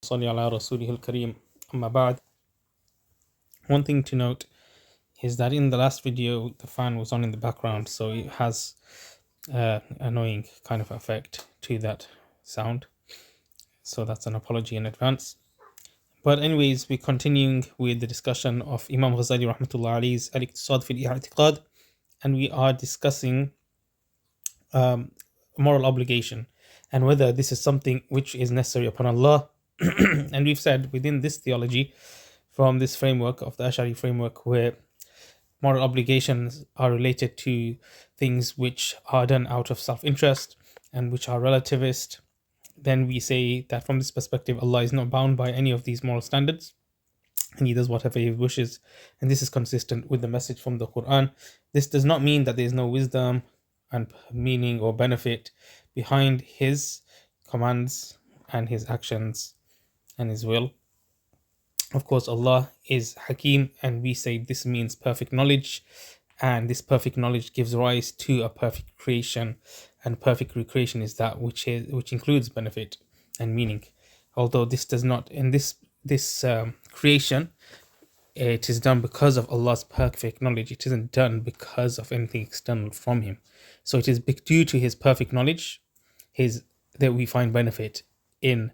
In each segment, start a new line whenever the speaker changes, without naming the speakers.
صلي على رسوله الكريم أما بعد. One thing to note is that in the last video the fan was on in the background, so it has annoying kind of effect to that sound, so that's an apology in advance. But anyways, we're continuing with the discussion of Imam Ghazali rahmatullah alayhi's al-iqtisad fil i'tiqad, and we are discussing moral obligation and whether this is something which is necessary upon Allah. And we've said within this theology, from this framework of the Ash'ari framework, where moral obligations are related to things which are done out of self-interest and which are relativist, then we say that from this perspective Allah is not bound by any of these moral standards and he does whatever he wishes, and this is consistent with the message from the Quran. This does not mean that there is no wisdom and meaning or benefit behind his commands and his actions and his will. Of course, Allah is Hakim, and we say this means perfect knowledge, and this perfect knowledge gives rise to a perfect creation, and perfect creation is that which includes benefit and meaning. Although this does not, in this creation, it is done because of Allah's perfect knowledge. It isn't done because of anything external from Him. So it is due to His perfect knowledge, that we find benefit in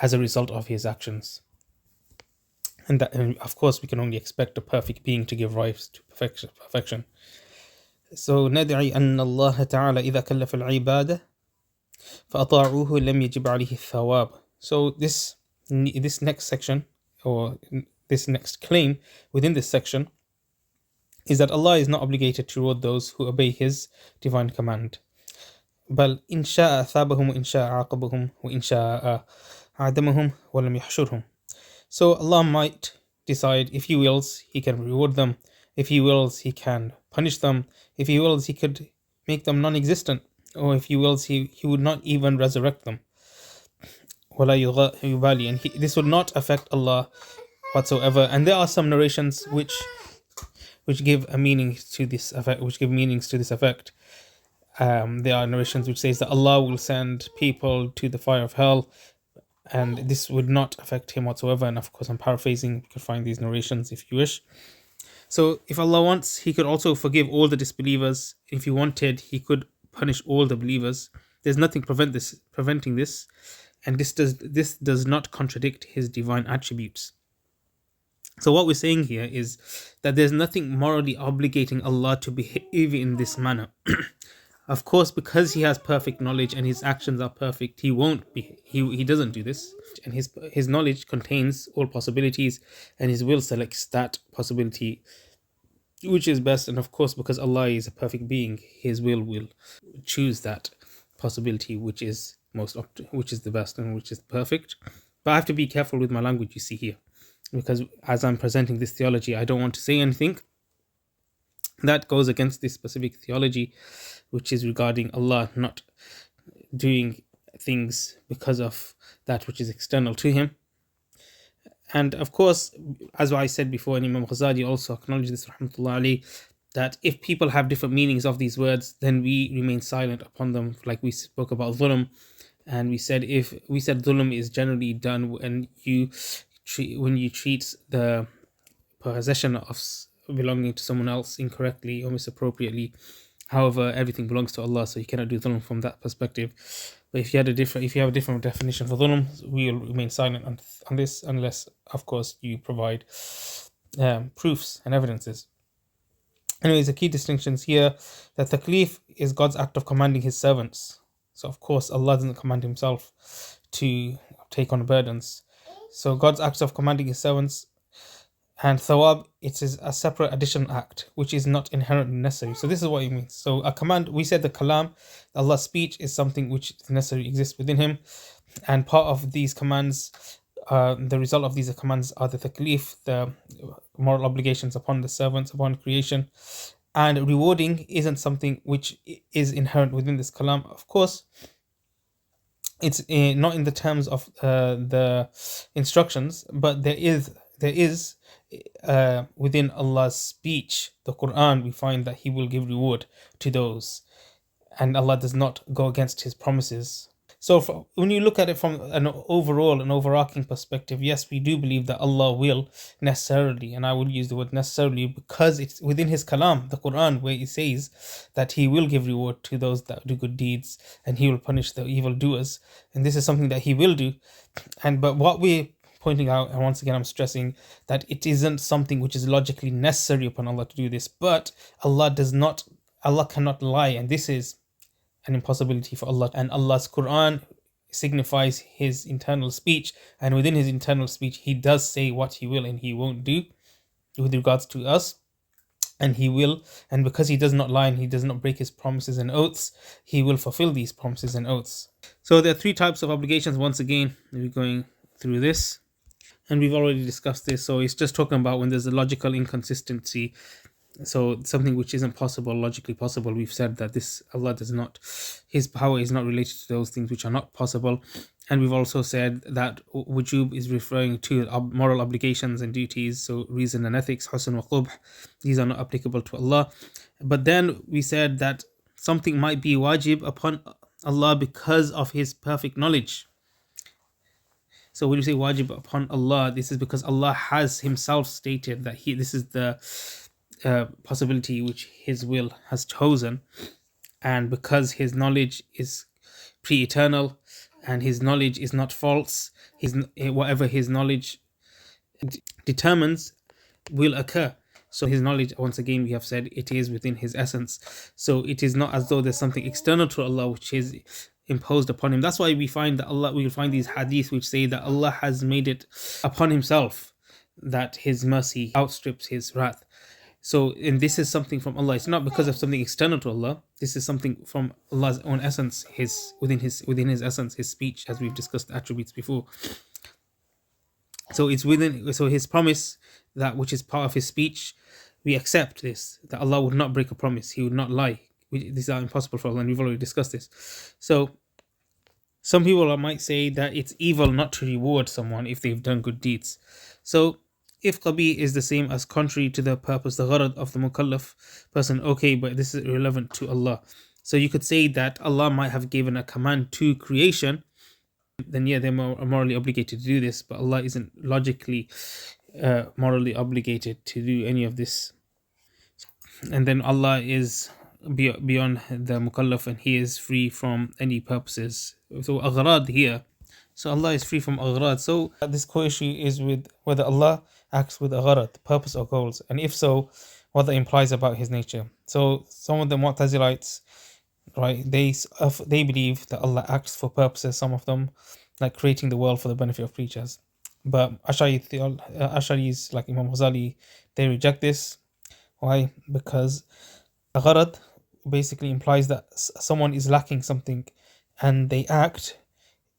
as a result of His actions. And of course, we can only expect a perfect being to give rise to perfection. So ندعي أن الله تعالى إذا كلف العبادة فأطاعوه لم يجب عليه الثواب. So this next section, or this next claim within this section, is that Allah is not obligated to reward those who obey His divine command. بل إن شاء أثابهم وإن شاء عاقبهم وإن شاء عدمهم ولم يحشرهم. So Allah might decide, if He wills, He can reward them. If He wills, He can punish them. If He wills, He could make them non-existent. Or if He wills, He would not even resurrect them. وَلَا يُبَالِي. And this would not affect Allah whatsoever. And there are some narrations which give a meaning to this effect, which give meanings to this effect. There are narrations which says that Allah will send people to the fire of hell, and this would not affect him whatsoever. And of course, I'm paraphrasing. You can find these narrations if you wish. So if Allah wants, He could also forgive all the disbelievers. If He wanted, He could punish all the believers. There's nothing preventing this, and this does not contradict His divine attributes. So what we're saying here is that there's nothing morally obligating Allah to behave in this manner. Of course, because He has perfect knowledge and His actions are perfect, He won't be. He doesn't do this, and His knowledge contains all possibilities, and His will selects that possibility which is best. And of course, because Allah is a perfect being, His will choose that possibility which is the best and which is perfect. But I have to be careful with my language, you see here, because as I'm presenting this theology, I don't want to say anything that goes against this specific theology, which is regarding Allah not doing things because of that which is external to Him. And of course, as I said before, and Imam Ghazali also acknowledged this, rahmatullah alayhi, that if people have different meanings of these words, then we remain silent upon them. Like we spoke about dhulm, and we said dhulm is generally done when you treat the possession of belonging to someone else incorrectly or misappropriately. However, everything belongs to Allah, so you cannot do dhulm from that perspective. But if you have a different definition for dhulm, we will remain silent on this, unless, of course, you provide proofs and evidences. Anyways, the key distinctions here, that taklif is God's act of commanding His servants. So, of course, Allah doesn't command Himself to take on burdens. So, God's acts of commanding His servants. And thawab, it is a separate additional act, which is not inherently necessary. So this is what it means. So a command, we said the kalam, Allah's speech, is something which is necessary, exists within Him. And part of these commands, the result of these commands are the taklif, the moral obligations upon the servants, upon creation. And rewarding isn't something which is inherent within this kalam. Of course, it's not in the terms of the instructions, but there is within Allah's speech, the Quran, we find that He will give reward to those, and Allah does not go against His promises. So when you look at it from an overall, an overarching perspective, yes, we do believe that Allah will necessarily, and I will use the word necessarily because it's within His Kalam, the Quran, where He says that He will give reward to those that do good deeds and He will punish the evil doers. And this is something that He will do. But what we're pointing out, and once again I'm stressing that it isn't something which is logically necessary upon Allah to do this, but Allah cannot lie, and this is an impossibility for Allah. And Allah's Quran signifies His internal speech, and within His internal speech He does say what He will and He won't do with regards to us. And He will, and because He does not lie and He does not break His promises and oaths, He will fulfill these promises and oaths. So there are three types of obligations. Once again, we're going through this, and we've already discussed this. So it's just talking about when there's a logical inconsistency, so something which isn't possible, logically possible. We've said that this Allah does not, His power is not related to those things which are not possible. And we've also said that wujub is referring to moral obligations and duties, so reason and ethics, husn wa qubh, these are not applicable to Allah. But then we said that something might be wajib upon Allah because of His perfect knowledge. So when you say wajib upon Allah, this is because Allah has Himself stated that this is the possibility which His will has chosen, and because His knowledge is pre-eternal and His knowledge is not false, whatever His knowledge determines will occur. So His knowledge, once again we have said, it is within His essence. So it is not as though there's something external to Allah which is imposed upon Him. That's why we find that we will find these hadiths which say that Allah has made it upon Himself that His mercy outstrips His wrath. So, and this is something from Allah. It's not because of something external to Allah. This is something from Allah's own essence, within His essence, His speech, as we've discussed the attributes before. So it's so His promise, that which is part of His speech, we accept this, that Allah would not break a promise, He would not lie. These are impossible for Allah, and we've already discussed this. So some people might say that it's evil not to reward someone if they've done good deeds. So if qabi is the same as contrary to the purpose, the gharad of the mukallaf person, okay, but this is irrelevant to Allah. So you could say that Allah might have given a command to creation, then yeah, they're morally obligated to do this, but Allah isn't logically morally obligated to do any of this. And then Allah is beyond the mukallaf, and He is free from any purposes. So aghrad here, so Allah is free from aghrad. So this issue is with whether Allah acts with aghrad, purpose or goals, and if so, what that implies about His nature. So some of the Mu'tazilites, right, they believe that Allah acts for purposes, some of them, like creating the world for the benefit of creatures. But Ash'aris like Imam Ghazali, they reject this. Why? Because aghrad basically implies that someone is lacking something and they act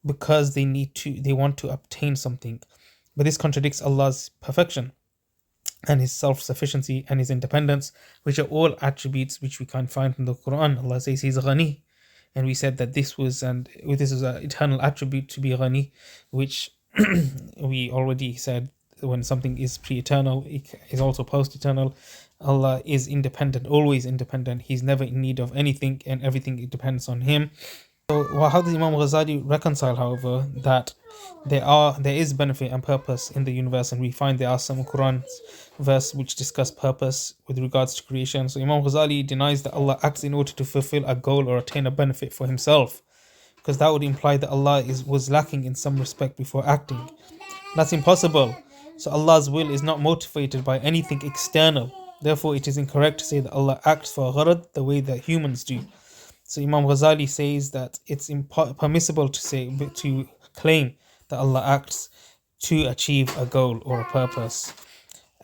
because they want to obtain something. But this contradicts Allah's perfection and His self-sufficiency and His independence, which are all attributes which we can find from the Quran. Allah says He's ghani, and we said that this was an eternal attribute to be ghani, which we already said when something is pre-eternal, it is also post-eternal. Allah is independent, always independent. He's never in need of anything, and everything depends on Him. So how does Imam Ghazali reconcile, however, that there is benefit and purpose in the universe, and we find there are some Quran verse which discuss purpose with regards to creation. So Imam Ghazali denies that Allah acts in order to fulfill a goal or attain a benefit for Himself, because that would imply that Allah was lacking in some respect before acting. That's impossible. So Allah's will is not motivated by anything external. Therefore, it is incorrect to say that Allah acts for gharad the way that humans do. So Imam Ghazali says that it's permissible to claim that Allah acts to achieve a goal or a purpose.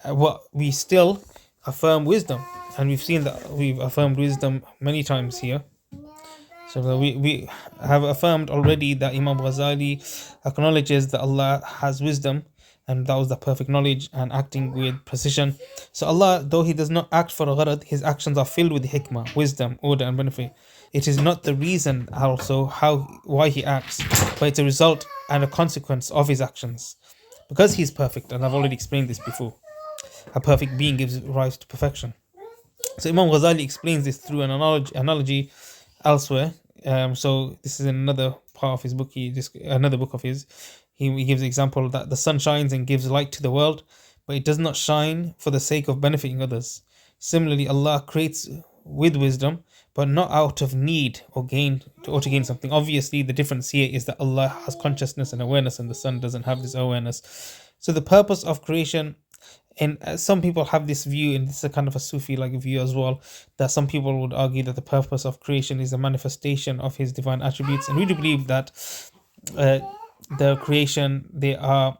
What we still affirm wisdom, and we've seen that we've affirmed wisdom many times here. So we have affirmed already that Imam Ghazali acknowledges that Allah has wisdom, and that was the perfect knowledge and acting with precision. So Allah, though He does not act for a gharad, His actions are filled with hikmah, wisdom, order and benefit. It is not the reason also why He acts, but it's a result and a consequence of His actions. Because He is perfect, and I've already explained this before, a perfect being gives rise to perfection. So Imam Ghazali explains this through an analogy elsewhere. So this is another part of his book, another book of his, he gives the example that the sun shines and gives light to the world, but it does not shine for the sake of benefiting others. Similarly, Allah creates with wisdom, but not out of need or to gain something. Obviously, the difference here is that Allah has consciousness and awareness, and the sun doesn't have this awareness. So the purpose of creation, and some people have this view, and this is a kind of a Sufi like view as well, that some people would argue that the purpose of creation is a manifestation of his divine attributes, and we do believe that uh, the creation, they are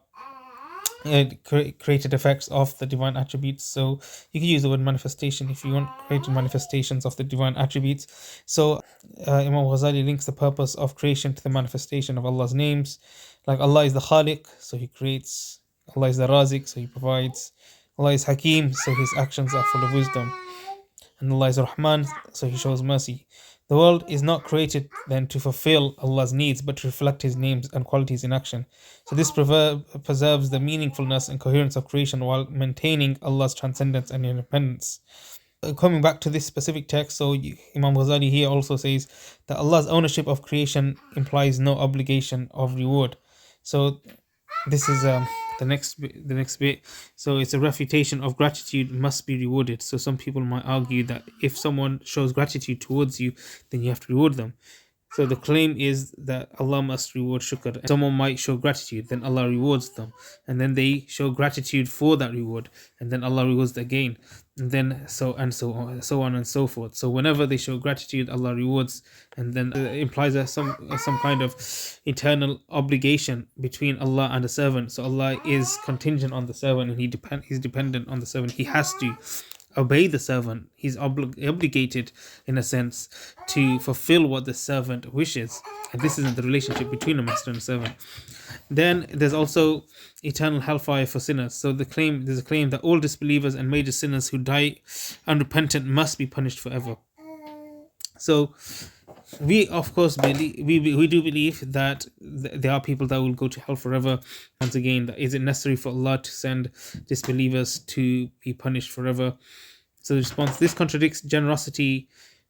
created effects of the divine attributes. So you can use the word manifestation if you want, created manifestations of the divine attributes. So Imam Ghazali links the purpose of creation to the manifestation of Allah's names. Like Allah is the Khaliq, so he creates. Allah is the Razik, so he provides. Allah is Hakim, so his actions are full of wisdom. And Allah is Rahman, so he shows mercy. The world is not created then to fulfill Allah's needs, but to reflect his names and qualities in action. So this preserves the meaningfulness and coherence of creation while maintaining Allah's transcendence and independence. Coming back to this specific text, so Imam Ghazali here also says that Allah's ownership of creation implies no obligation of reward. So this is the next bit. So it's a refutation of gratitude must be rewarded. So some people might argue that if someone shows gratitude towards you, then you have to reward them. So the claim is that Allah must reward shukr. Someone might show gratitude, then Allah rewards them, and then they show gratitude for that reward, and then Allah rewards them again, and then so on and so forth. So whenever they show gratitude, Allah rewards, and then it implies some kind of eternal obligation between Allah and the servant. So Allah is contingent on the servant, and he's dependent on the servant. He has to obey the servant. He's obligated in a sense to fulfill what the servant wishes, and this isn't the relationship between a master and a servant. Then there's also eternal hellfire for sinners. So there's a claim that all disbelievers and major sinners who die unrepentant must be punished forever. So we of course believe, we do believe that there are people that will go to hell forever. Once again, is it necessary for Allah to send disbelievers to be punished forever? So the response: this contradicts generosity,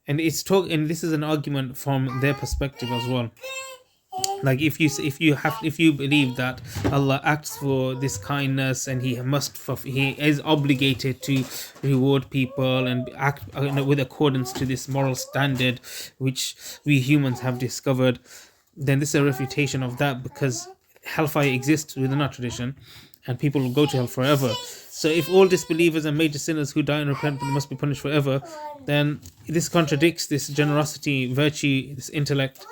and and this is an argument from their perspective as well. Like if you believe that Allah acts for this kindness and he is obligated to reward people and act with accordance to this moral standard which we humans have discovered, then this is a refutation of that, because hellfire exists within our tradition and people will go to hell forever. So if all disbelievers and major sinners who die unrepentant must be punished forever, then this contradicts this generosity, virtue, this intellect.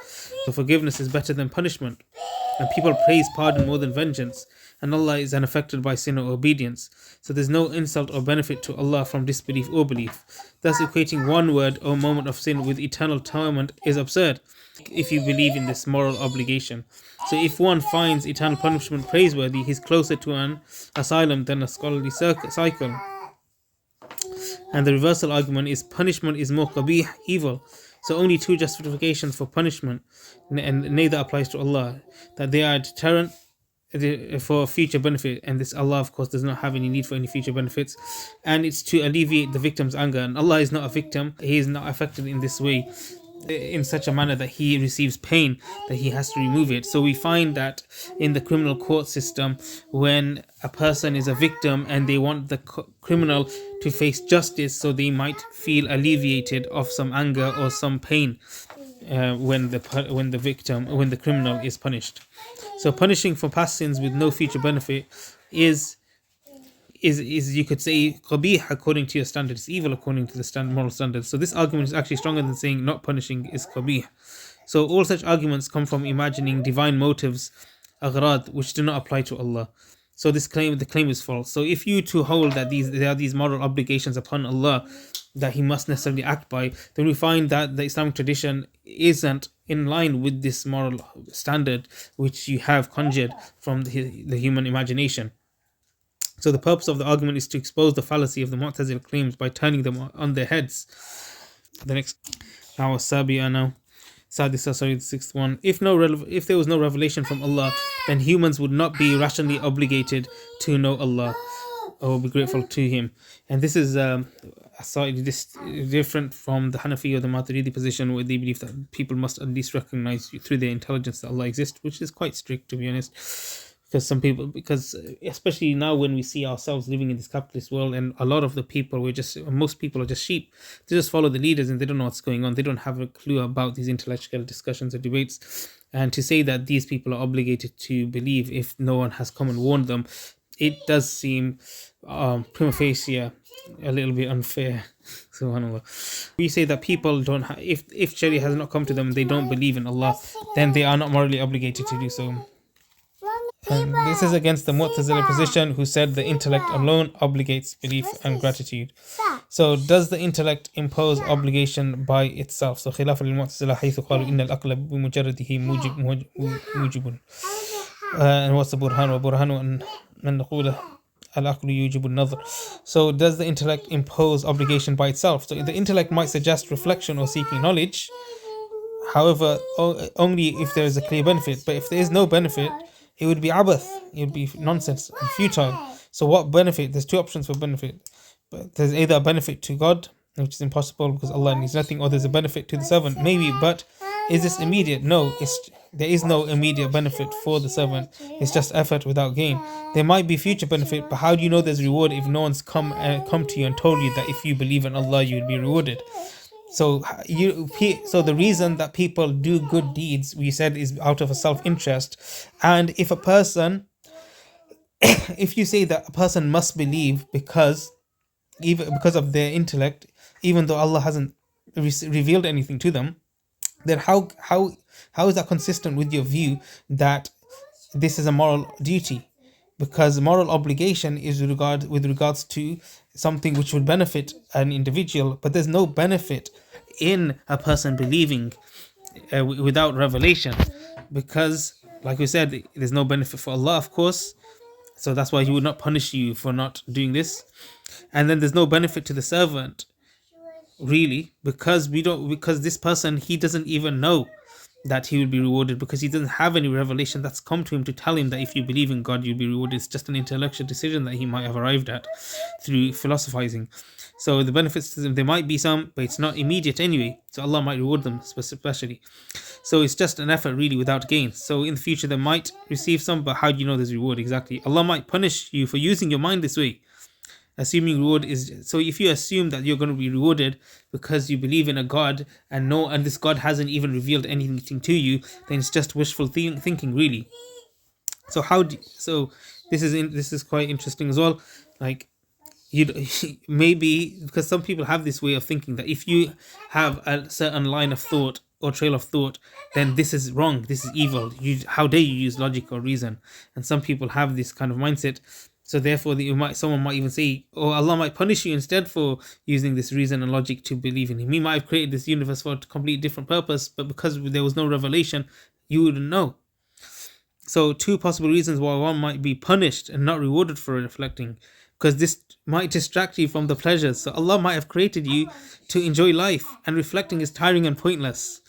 So forgiveness is better than punishment, and people praise pardon more than vengeance, and Allah is unaffected by sin or obedience. So there's no insult or benefit to Allah from disbelief or belief. Thus equating one word or moment of sin with eternal torment is absurd if you believe in this moral obligation. So if one finds eternal punishment praiseworthy, he's closer to an asylum than a scholarly cycle. And the reversal argument is punishment is more qabih, evil. So only two justifications for punishment, and neither applies to Allah, that they are a deterrent for future benefit, and this Allah of course does not have any need for any future benefits, and it's to alleviate the victim's anger, and Allah is not a victim. He is not affected in this way, in such a manner that he receives pain, that he has to remove it. So we find that in the criminal court system, when a person is a victim and they want the criminal to face justice, so they might feel alleviated of some anger or some pain when the criminal is punished. So punishing for past sins with no future benefit is you could say qabih according to your standards, evil according to the moral standards. So this argument is actually stronger than saying not punishing is qabih. So all such arguments come from imagining divine motives, aghrad, which do not apply to Allah. So the claim is false. So if you to hold that there are these moral obligations upon Allah that he must necessarily act by, then we find that the Islamic tradition isn't in line with this moral standard which you have conjured from the human imagination. So the purpose of the argument is to expose the fallacy of the Mu'tazila claims by turning them on their heads. The next, now the sixth one. If there was no revelation from Allah, then humans would not be rationally obligated to know Allah or be grateful to Him. And this is slightly different from the Hanafi or the Maturidi position, where they believe that people must at least recognize through their intelligence that Allah exists, which is quite strict, to be honest. Because some people, because especially now when we see ourselves living in this capitalist world, and a lot of the people, most people are just sheep. They just follow the leaders and they don't know what's going on. They don't have a clue about these intellectual discussions or debates. And to say that these people are obligated to believe if no one has come and warned them, it does seem prima facie a little bit unfair. Subhanallah. We say that people don't if Sharia has not come to them and they don't believe in Allah, then they are not morally obligated to do so. And this is against the Mu'tazila position, who said the intellect alone obligates belief and gratitude. So does the intellect impose obligation by itself? So خلاف للمعتزلة حيث قالوا إن العقل بمجرده موجب. And what's the burhan? وبرهان أن نقول العقل يوجب النظر. So does the intellect impose obligation by itself? So the intellect might suggest reflection or seeking knowledge, however, only if there is a clear benefit. But if there is no benefit, it would be abath, it would be nonsense and futile. So what benefit? There's two options for benefit. But there's either a benefit to God, which is impossible because Allah needs nothing, or there's a benefit to the servant, maybe. But is this immediate? No, there is no immediate benefit for the servant. It's just effort without gain. There might be future benefit, but how do you know there's reward if no one's come to you and told you that if you believe in Allah you will be rewarded? So the reason that people do good deeds, we said, is out of a self-interest. And if you say that a person must believe because of their intellect, even though Allah hasn't revealed anything to them, then how is that consistent with your view that this is a moral duty? Because moral obligation is with regards to something which would benefit an individual, but there's no benefit in a person believing without revelation, because, like we said, there's no benefit for Allah, of course. So that's why He would not punish you for not doing this. And then there's no benefit to the servant, really, because this person, he doesn't even know that he will be rewarded, because he doesn't have any revelation that's come to him to tell him that if you believe in God you'll be rewarded. It's just an intellectual decision that he might have arrived at through philosophizing. So the benefits to them, there might be some, but it's not immediate anyway, so Allah might reward them especially. So it's just an effort really without gain. So in the future they might receive some, but how do you know there's reward exactly? Allah might punish you for using your mind this way, assuming reward is. So if you assume that you're going to be rewarded because you believe in a God and this God hasn't even revealed anything to you, then it's just wishful thinking, really. So this is quite interesting as well. Like, maybe because some people have this way of thinking that if you have a certain line of thought or trail of thought, then this is wrong, this is evil. How dare you use logic or reason? And some people have this kind of mindset. So therefore, someone might even say, "Oh, Allah might punish you instead for using this reason and logic to believe in Him. He might have created this universe for a completely different purpose, but because there was no revelation, you wouldn't know." So, two possible reasons why one might be punished and not rewarded for reflecting, because this might distract you from the pleasures. So Allah might have created you to enjoy life, and reflecting is tiring and pointless.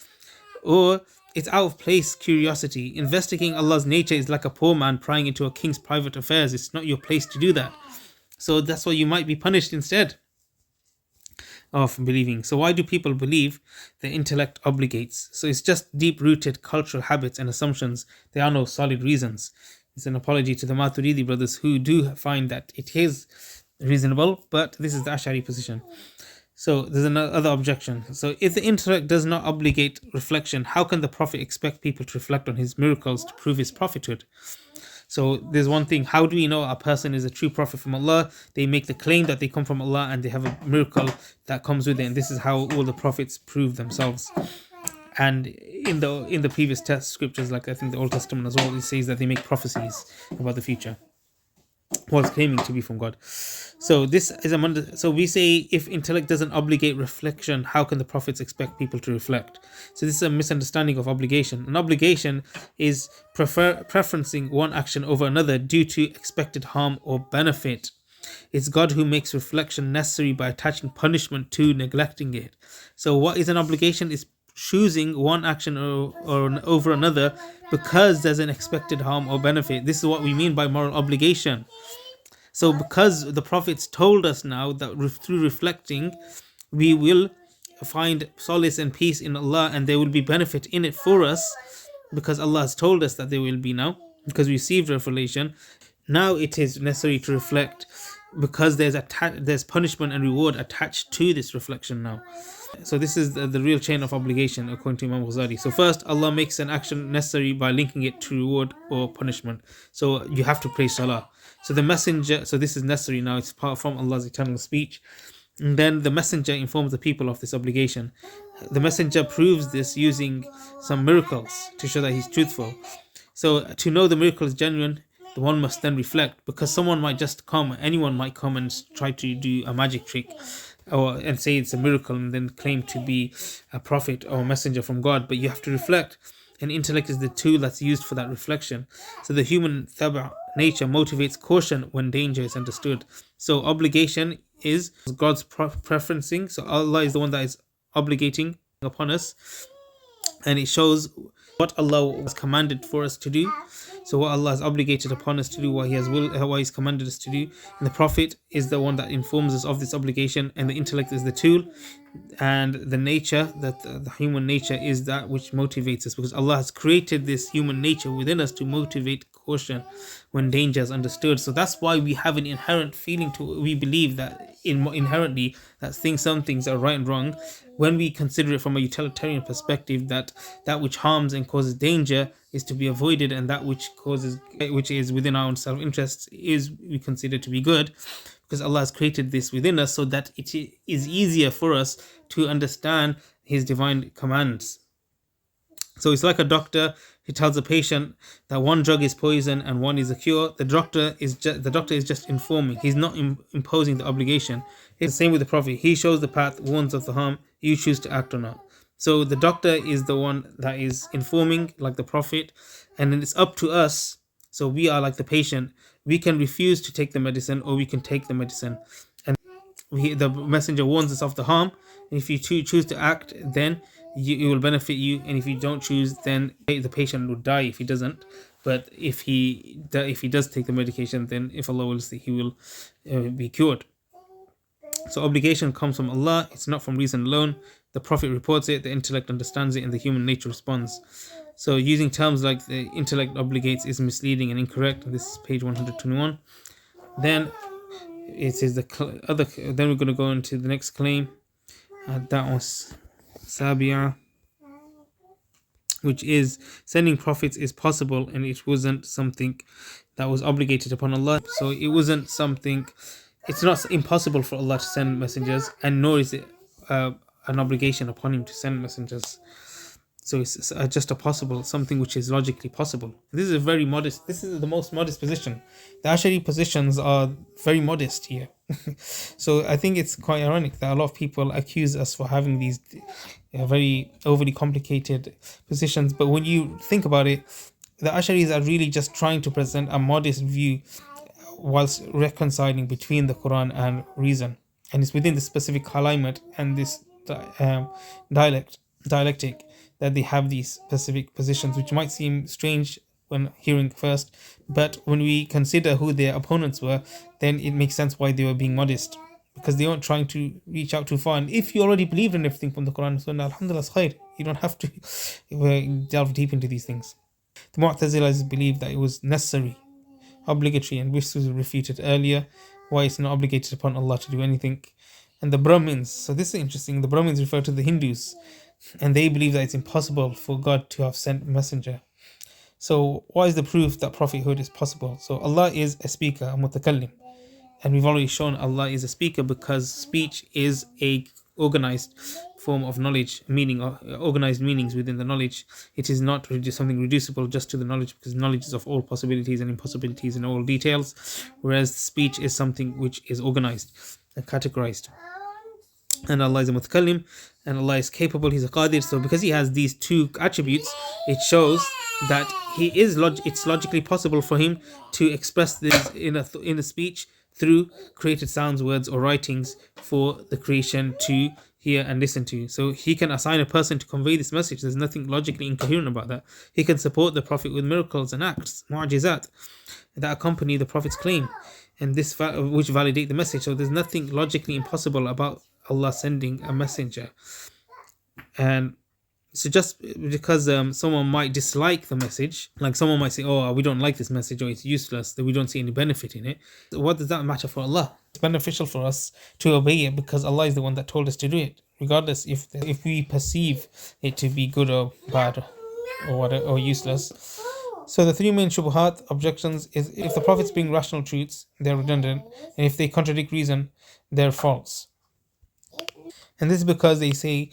Or it's out of place curiosity. Investigating Allah's nature is like a poor man prying into a king's private affairs. It's not your place to do that. So that's why you might be punished instead of believing. So why do people believe? The intellect obligates. So it's just deep-rooted cultural habits and assumptions. There are no solid reasons. It's an apology to the Maturidi brothers who do find that it is reasonable, but this is the Ash'ari position. So there's another objection. So if the intellect does not obligate reflection, how can the Prophet expect people to reflect on his miracles to prove his prophethood? So there's one thing, how do we know a person is a true prophet from Allah? They make the claim that they come from Allah and they have a miracle that comes with it, and this is how all the prophets prove themselves. And in the previous test scriptures, like I think the Old Testament as well, it says that they make prophecies about the future whilst claiming to be from God. So this is so we say, if intellect doesn't obligate reflection, how can the prophets expect people to reflect? So this is a misunderstanding of obligation. An obligation is preferencing one action over another due to expected harm or benefit. It's God who makes reflection necessary by attaching punishment to neglecting it. So what is an obligation? Is choosing one action or over another because there's an expected harm or benefit. This is what we mean by moral obligation. So because the prophets told us now that through reflecting we will find solace and peace in Allah, and there will be benefit in it for us, because Allah has told us that there will be now, because we received revelation. Now it is necessary to reflect, because there's punishment and reward attached to this reflection now. So this is the real chain of obligation according to Imam Ghazali. So first, Allah makes an action necessary by linking it to reward or punishment. So you have to pray salah. So the messenger, so this is necessary now, it's part from Allah's eternal speech. And then the messenger informs the people of this obligation. The messenger proves this using some miracles to show that he's truthful. So to know the miracle is genuine, the one must then reflect, because someone might just come, anyone might come and try to do a magic trick, and say it's a miracle, and then claim to be a prophet or a messenger from God. But you have to reflect, and intellect is the tool that's used for that reflection. So the human nature motivates caution when danger is understood. So obligation is God's preferencing. So Allah is the one that is obligating upon us, and it shows what Allah has commanded for us to do. So what Allah has obligated upon us to do, what He's commanded us to do, and the Prophet is the one that informs us of this obligation, and the intellect is the tool, and the nature, that the human nature, is that which motivates us, because Allah has created this human nature within us to motivate caution when danger is understood. So that's why we have an inherent feeling we believe that inherently that some things are right and wrong, when we consider it from a utilitarian perspective, that which harms and causes danger is to be avoided, and that which is within our own self-interest is we consider to be good, because Allah has created this within us so that it is easier for us to understand His divine commands. So it's like a doctor who tells a patient that one drug is poison and one is a cure. The doctor is just informing. He's not imposing the obligation. It's the same with the Prophet. He shows the path, warns of the harm. You choose to act or not. So the doctor is the one that is informing, like the Prophet, and then it's up to us. So we are like the patient. We can refuse to take the medicine, or we can take the medicine. And the messenger warns us of the harm. And if you choose to act, then it will benefit you, and if you don't choose, then the patient will die if he doesn't. But if he does take the medication, then if Allah wills, he will be cured. So obligation comes from Allah. It's not from reason alone. The Prophet reports it, the intellect understands it, and the human nature responds. So using terms like the intellect obligates is misleading and incorrect. This is page 121. Then it is then we're going to go into the next claim. That was Sabia, which is sending prophets is possible, and it wasn't something that was obligated upon Allah. So it wasn't something, it's not impossible for Allah to send messengers, and nor is it an obligation upon Him to send messengers. So it's just something which is logically possible. This is the most modest position. The Ash'ari positions are very modest here. So I think it's quite ironic that a lot of people accuse us for having these very overly complicated positions. But when you think about it, the Ash'aris are really just trying to present a modest view whilst reconciling between the Quran and reason. And it's within the specific climate and this dialectic that they have these specific positions, which might seem strange when hearing first, but when we consider who their opponents were, then it makes sense why they were being modest, because they weren't trying to reach out too far. And if you already believed in everything from the Quran and Sunnah, alhamdulillah, khair. You don't have to delve deep into these things. The Mu'tazilas believe that it was necessary, obligatory, and this was refuted earlier, why it's not obligated upon Allah to do anything. And the Brahmins, so this is interesting, the Brahmins refer to the Hindus, and they believe that it's impossible for God to have sent a messenger. So what is the proof that prophethood is possible? So Allah is a speaker, a mutakallim, and we've already shown Allah is a speaker because speech is a organized form of knowledge, organized meanings within the knowledge. It is not something reducible just to the knowledge, because knowledge is of all possibilities and impossibilities in all details, whereas speech is something which is organized and categorized. And Allah is a mutakallim, and Allah is capable, He's a qadir. So because He has these two attributes, it shows that it's logically possible for Him to express this in a speech through created sounds, words, or writings for the creation to hear and listen to. So he can assign a person to convey this message. There's nothing logically incoherent about that. He can support the Prophet with miracles and acts, mu'jizat, that accompany the Prophet's claim, and this which validate the message. So there's nothing logically impossible about Allah sending a messenger. And so just because someone might dislike the message, like someone might say, oh, we don't like this message, or it's useless, that we don't see any benefit in it, what does that matter for Allah? It's beneficial for us to obey it because Allah is the one that told us to do it, regardless if we perceive it to be good or bad or whatever, or useless. So the three main shubuhat objections is, if the prophets bring rational truths, they're redundant, and if they contradict reason, they're false. And this is because they say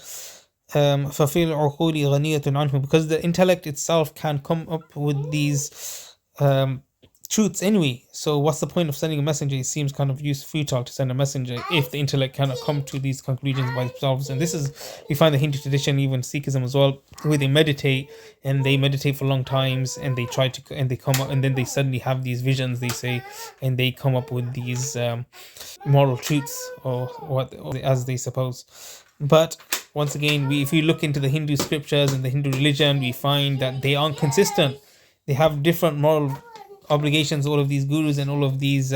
فَفِي الْعُقُولِ غَنِيَةٌ عَنْهُ, because the intellect itself can come up with these truths anyway. So what's the point of sending a messenger? It seems kind of futile to send a messenger if the intellect cannot come to these conclusions by themselves. And this is, we find the Hindu tradition, even Sikhism as well, where they meditate, and they meditate for long times, and they try to, and they come up, and then they suddenly have these visions, they say, and they come up with these moral truths, or what, as they suppose. But once again, if we look into the Hindu scriptures and the Hindu religion, we find that they aren't consistent. They have different moral obligations. All of these gurus and all of these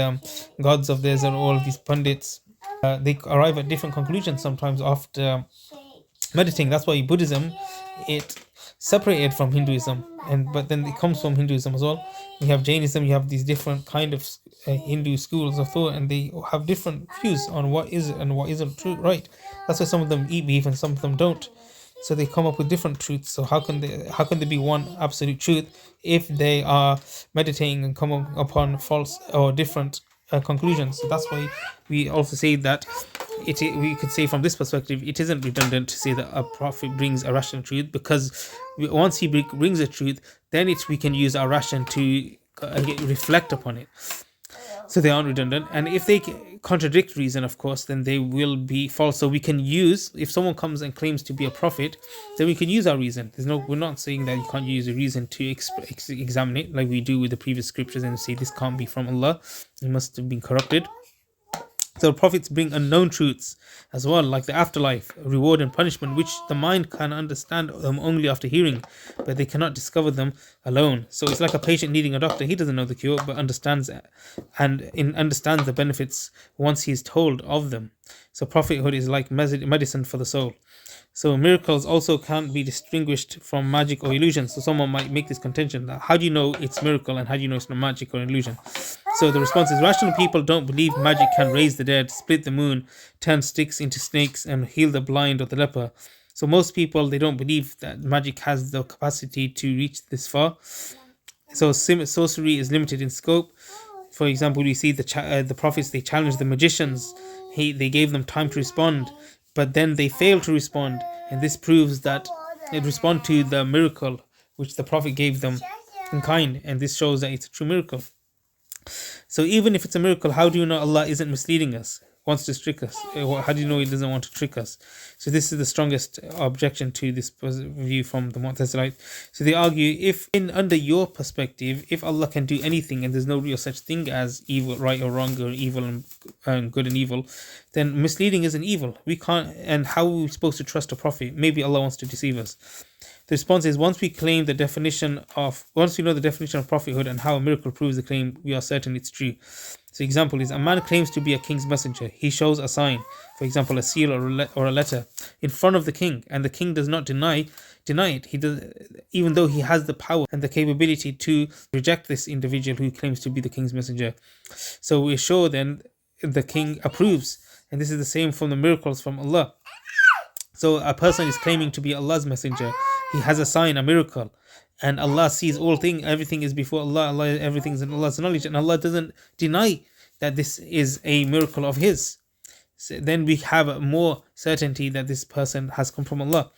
gods of theirs and all of these pundits, they arrive at different conclusions sometimes after meditating. That's why Buddhism, it separated from Hinduism, but then it comes from Hinduism as well. You have Jainism, you have these different kind of Hindu schools of thought, and they have different views on what is and what isn't true, right? That's why some of them eat beef and some of them don't. So they come up with different truths. So how can there be one absolute truth if they are meditating and come upon false or different conclusions? So that's why we also say that we could say from this perspective, it isn't redundant to say that a prophet brings a rational truth, because once he brings a truth, then we can use our ration to reflect upon it. So they aren't redundant, and if they contradict reason, of course, then they will be false. So we can use, if someone comes and claims to be a prophet, then we can use our reason. We're not saying that you can't use a reason to examine it, like we do with the previous scriptures, and say this can't be from Allah, it must have been corrupted. So prophets bring unknown truths as well, like the afterlife, reward and punishment, which the mind can understand them only after hearing, but they cannot discover them alone. So it's like a patient needing a doctor. He doesn't know the cure, but understands the benefits once he is told of them. So prophethood is like medicine for the soul. So miracles also can't be distinguished from magic or illusion. So someone might make this contention that how do you know it's miracle and how do you know it's not magic or illusion? So the response is, rational people don't believe magic can raise the dead, split the moon, turn sticks into snakes, and heal the blind or the leper. So most people, they don't believe that magic has the capacity to reach this far. So sorcery is limited in scope. For example, we see the prophets, they challenged the magicians. They gave them time to respond, but then they failed to respond, and this proves that they respond to the miracle which the prophet gave them in kind, and this shows that it's a true miracle. So even if it's a miracle, how do you know Allah isn't misleading us, wants to trick us? How do you know He doesn't want to trick us? So this is the strongest objection to this view from the Mu'tazilites. So they argue, if under your perspective, if Allah can do anything and there's no real such thing as evil, right or wrong, or evil and good and evil, then misleading isn't evil. We can't, and how are we supposed to trust a prophet? Maybe Allah wants to deceive us. The response is, once we know the definition of prophethood and how a miracle proves the claim, we are certain it's true. So example is, a man claims to be a king's messenger. He shows a sign, for example, a seal or a letter, in front of the king, and the king does not deny it. He does, even though he has the power and the capability to reject this individual who claims to be the king's messenger. So we're sure then the king approves, and this is the same from the miracles from Allah. So a person is claiming to be Allah's messenger. He has a sign, a miracle, and Allah sees all things. Everything is before Allah. Everything is in Allah's knowledge, and Allah doesn't deny that this is a miracle of His. So then we have more certainty that this person has come from Allah.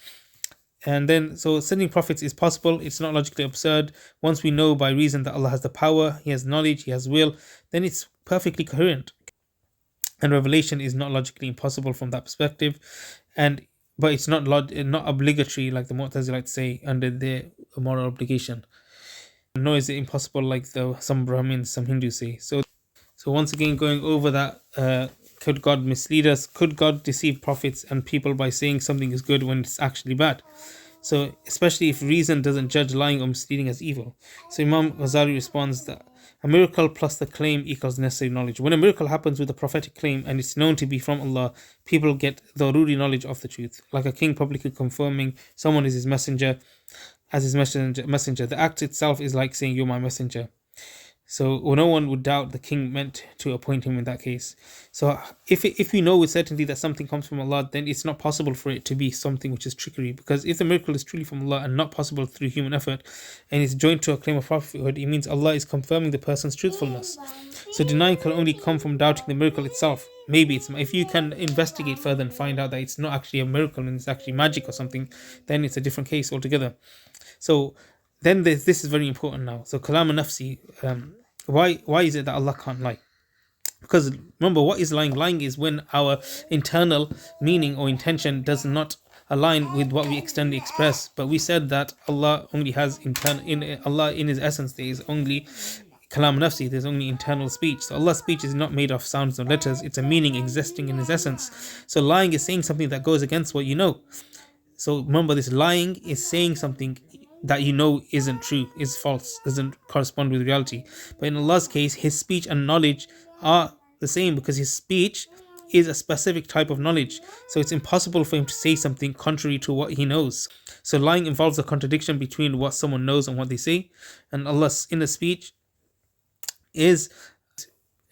And then, so sending prophets is possible. It's not logically absurd. Once we know by reason that Allah has the power, He has knowledge, He has will, then it's perfectly coherent. And revelation is not logically impossible from that perspective. But it's not obligatory, like the Mu'tazilites say, under their moral obligation. Nor is it impossible, like some Brahmins, some Hindus say. So once again, going over that Could God mislead us? Could God deceive prophets and people by saying something is good when it's actually bad? So, especially if reason doesn't judge lying or misleading as evil. So, Imam Ghazali responds that a miracle plus the claim equals necessary knowledge. When a miracle happens with a prophetic claim and it's known to be from Allah, people get the daruri knowledge of the truth. Like a king publicly confirming someone is his messenger, as his messenger. The act itself is like saying, "You're my messenger." So no one would doubt the king meant to appoint him in that case. So if we know with certainty that something comes from Allah, then it's not possible for it to be something which is trickery. Because if the miracle is truly from Allah and not possible through human effort, and is joined to a claim of prophethood, it means Allah is confirming the person's truthfulness. So denying can only come from doubting the miracle itself. Maybe it's, if you can investigate further and find out that it's not actually a miracle and it's actually magic or something, then it's a different case altogether. So then this is very important now. So kalam nafsi, why is it that Allah can't lie? Because remember, what is lying? Lying is when our internal meaning or intention does not align with what we externally express. But we said that Allah only has Allah in His essence there is only kalam nafsi, there's only internal speech. So Allah's speech is not made of sounds or letters, it's a meaning existing in His essence. So lying is saying something that goes against what you know. So remember, this lying is saying something that you know isn't true, is false, doesn't correspond with reality. But in Allah's case, His speech and knowledge are the same, because His speech is a specific type of knowledge. So it's impossible for Him to say something contrary to what He knows. So lying involves a contradiction between what someone knows and what they say. And Allah's inner speech is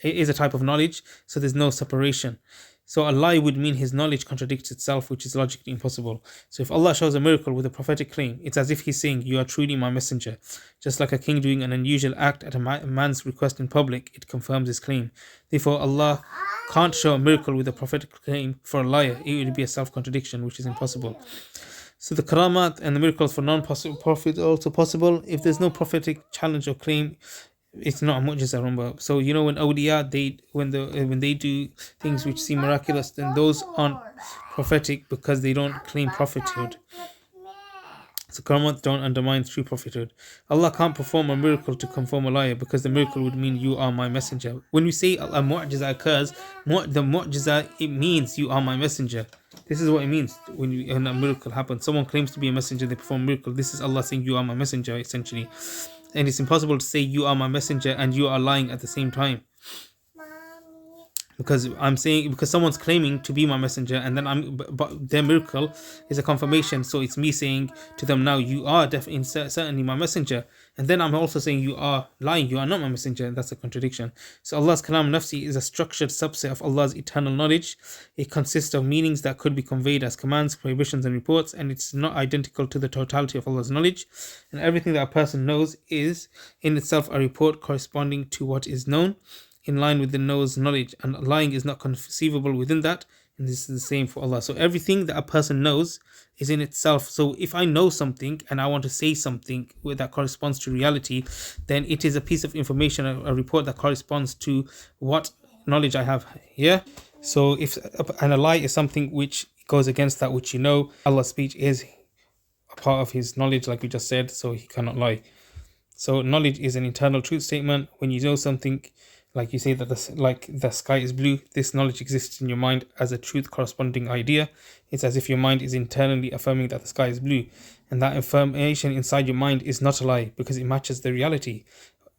a type of knowledge, so there's no separation. So a lie would mean His knowledge contradicts itself, which is logically impossible. So if Allah shows a miracle with a prophetic claim, it's as if He's saying, "You are truly my messenger." Just like a king doing an unusual act at a man's request in public, it confirms his claim. Therefore, Allah can't show a miracle with a prophetic claim for a liar. It would be a self-contradiction, which is impossible. So the karamat and the miracles for non-prophet are also possible. If there's no prophetic challenge or claim, it's not a mu'jiza, remember. So you know, when awliya, when they do things which seem miraculous, then those aren't prophetic because they don't claim prophethood. So karamat don't undermine true prophethood. Allah can't perform a miracle to confirm a liar, because the miracle would mean "You are my messenger." When we say a mu'jiza occurs, the mu'jiza, it means "You are my messenger." This is what it means when a miracle happens. Someone claims to be a messenger, they perform a miracle. This is Allah saying, "You are my messenger," essentially. And it's impossible to say "You are my messenger" and you are lying at the same time. Because someone's claiming to be my messenger, and then but their miracle is a confirmation. So it's me saying to them, now "You are definitely certainly my messenger," and then I'm also saying "You are lying, you are not my messenger." That's a contradiction. So Allah's kalam nafsi is a structured subset of Allah's eternal knowledge. It consists of meanings that could be conveyed as commands, prohibitions, and reports, and it's not identical to the totality of Allah's knowledge. And everything that a person knows is in itself a report corresponding to what is known, in line with the knows knowledge, and lying is not conceivable within that. And this is the same for Allah. So everything that a person knows is in itself. So if I know something and I want to say something that corresponds to reality, then it is a piece of information, a report that corresponds to what knowledge I have. Yeah. So a lie is something which goes against that which you know. Allah's speech is a part of His knowledge, like we just said, so He cannot lie. So knowledge is an internal truth statement. When you know something, like you say that the sky is blue, this knowledge exists in your mind as a truth corresponding idea. It's as if your mind is internally affirming that the sky is blue, and that affirmation inside your mind is not a lie because it matches the reality.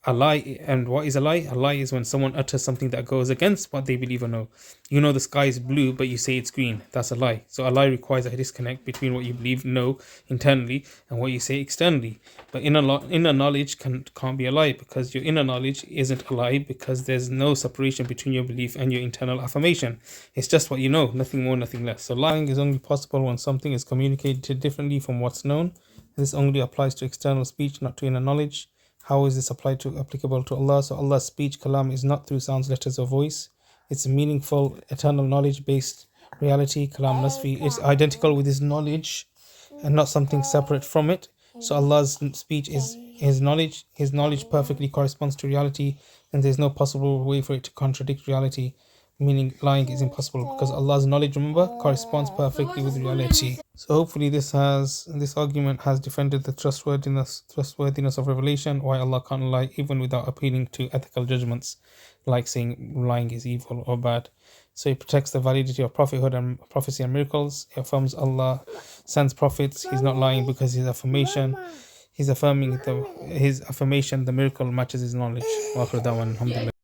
A lie, and what is a lie? A lie is when someone utters something that goes against what they believe or know. You know the sky is blue, but you say it's green. That's a lie. So a lie requires a disconnect between what you believe, know internally, and what you say externally. But inner knowledge can't be a lie, because your inner knowledge isn't a lie, because there's no separation between your belief and your internal affirmation. It's just what you know, nothing more, nothing less. So lying is only possible when something is communicated differently from what's known. This only applies to external speech, not to inner knowledge. How is this applicable to Allah? So Allah's speech, kalam, is not through sounds, letters, or voice. It's a meaningful, eternal knowledge-based reality. Kalam nasfi is identical with His knowledge and not something separate from it. So Allah's speech is His knowledge. His knowledge perfectly corresponds to reality, and there's no possible way for it to contradict reality. Meaning lying is impossible, because Allah's knowledge, remember, corresponds perfectly with reality. So hopefully this argument has defended the trustworthiness of revelation, why Allah can't lie even without appealing to ethical judgments, like saying lying is evil or bad. So he protects the validity of prophethood and prophecy and miracles. He affirms Allah sends prophets. He's not lying because his affirmation, the miracle matches his knowledge. Wa akhiru da'wana, alhamdulillah.